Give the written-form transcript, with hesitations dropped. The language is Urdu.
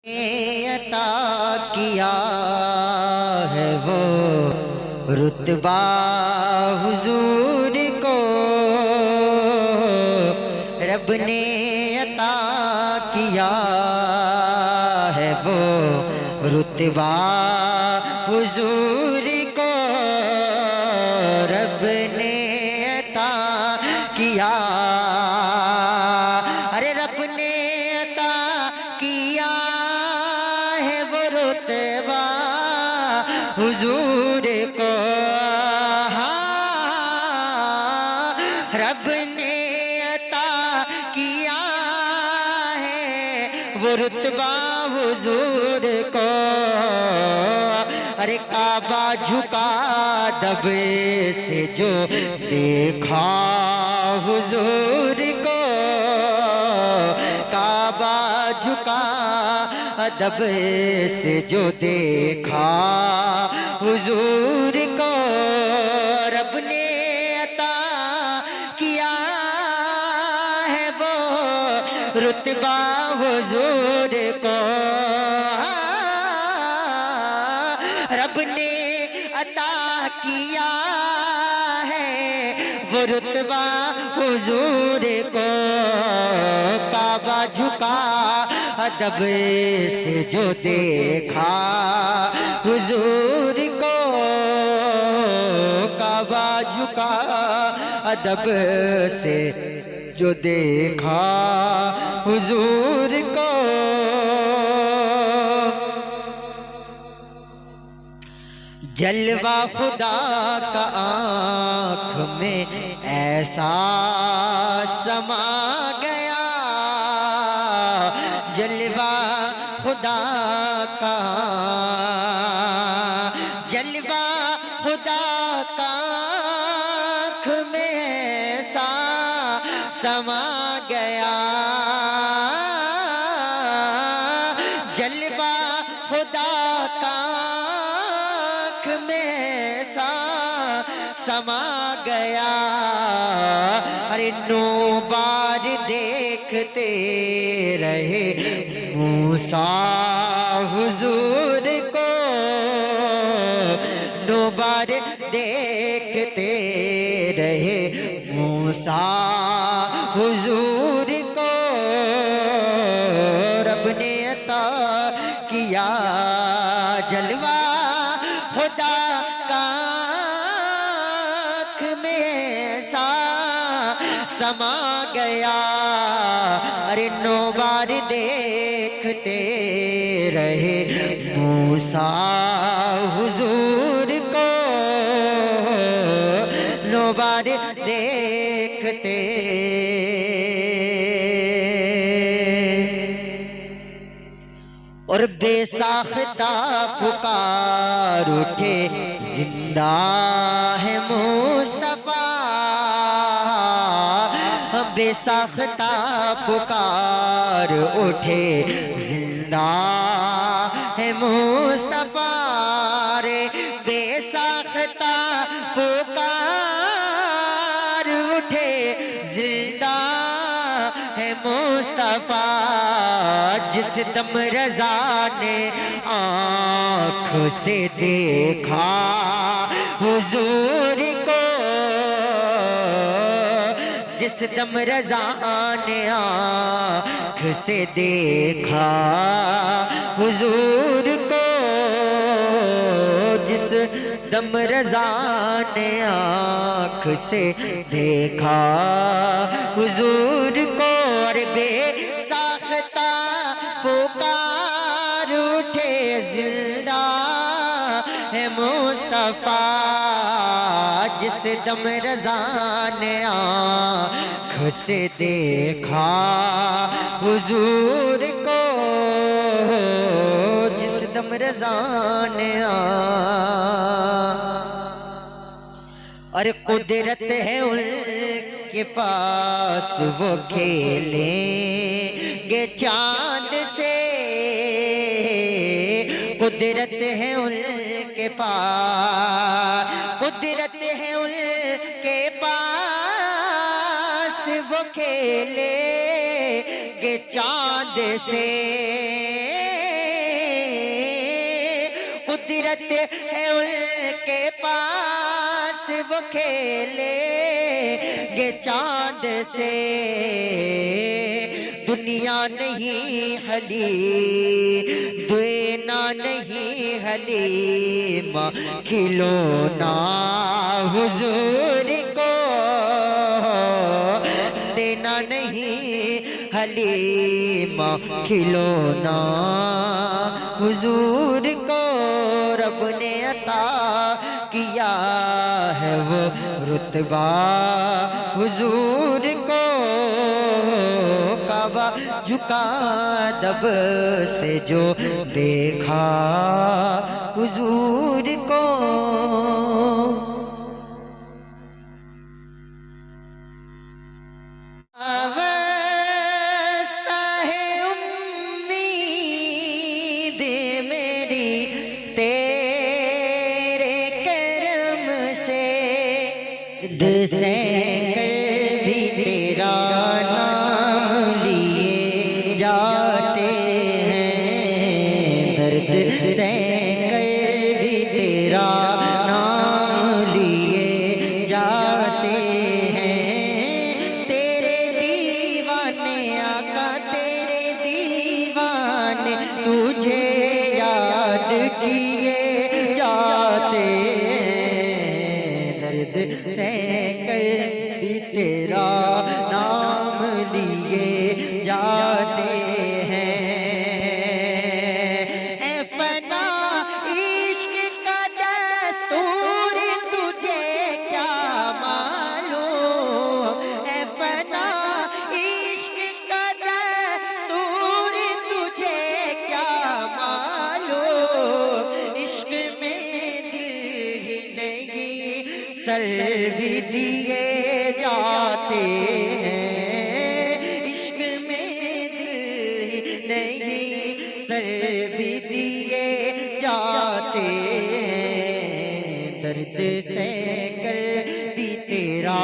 عطا کیا ہے وہ رتبہ حضور کو، رب نے عطا کیا ہے وہ رتبہ حضور کو، رب نے عطا کیا، ارے رب نے عطا کیا ہے وہ رتبہ حضور کو، رب نے عطا کیا ہے وہ رتبہ حضور کو، ارے کعبہ جھکا دب سے جو دیکھا حضور کو، کعبہ جھکا ادب سے جو دیکھا حضور کو، رب نے عطا کیا ہے وہ رتبہ حضور کو، رب نے عطا کیا ہے وہ رتبہ حضور کو، کعبہ جھکا ادب سے جو دیکھا حضور کو، کعبہ جھکا ادب سے جو دیکھا حضور کو، جلوہ خدا کا آنکھ میں ایسا سما گیا، جلوہ خدا کا، جلوہ خدا کا آنکھ میں ایسا سما گیا، جلوہ خدا کا آنکھ میں ایسا سما گیا، ارے نو بار دیکھتے رہے موسیٰ حضور کو، نو بار دیکھتے رہے موسیٰ حضور کو، رب نے عطا کیا جلوہ خدا کا آنکھ میں ایسا سما گیا، ارے نو بار دیکھتے رہے موسیٰ حضور کو، نو بار دیکھتے، اور بے ساختہ پکار اٹھے زندہ ہے مصطفیٰ، بے ساختہ پکار اٹھے زندہ ہے مصطفیٰ، رے بے ساختہ پکار اٹھے زندہ ہے مصطفیٰ، جس دم رضا نے آنکھ سے دیکھا حضور کو، جس دم رضا نے آنکھ سے دیکھا حضور کو، جس دم رضا نے آنکھ سے دیکھا حضور کو، اور بے ساختہ پکار اٹھے زندہ ہے مصطفیٰ، جس دم رضا نے آنکھ سے دیکھا حضور کو، جس دم رضا نے اور قدرت ہے ان کے پاس وہ کھیلیں گے چاند سے، قدرت ہے ان کے پاس، قدرت ہے ان کے پاس وہ کھیلیں گے چاند سے، قدرت ہے ان کے پاس وہ کھیلے گے چاند سے دنیا نہیں ہلی دینا نہیں حلیم کھلونا حضور کو دینا نہیں حلیم کھلونا حضور کو رب نے عطا کیا ہے وہ رتبہ حضور کو کعبہ جھکا دب سے جو دیکھا حضور کو سے کر بھی تیرا نام لیے جاتے ہیں درد سے کر بھی تیرا نام لیے جاتے ہیں تیرے دیوانے آقا تیرے دیوانے تجھے یاد کیے جاتے سے کر بھی تیرا نام لیے جاتے ہیں اے فنا عشق کا دستور تجھے کیا معلوم اے فنا عشق کا دستور تجھے کیا معلوم عشق میں دل ہی نہیں سر بھی دیے جاتے ہیں عشق میں دل ہی نہیں سر بھی دیے جاتے ہیں درد سے کر بھی تیرا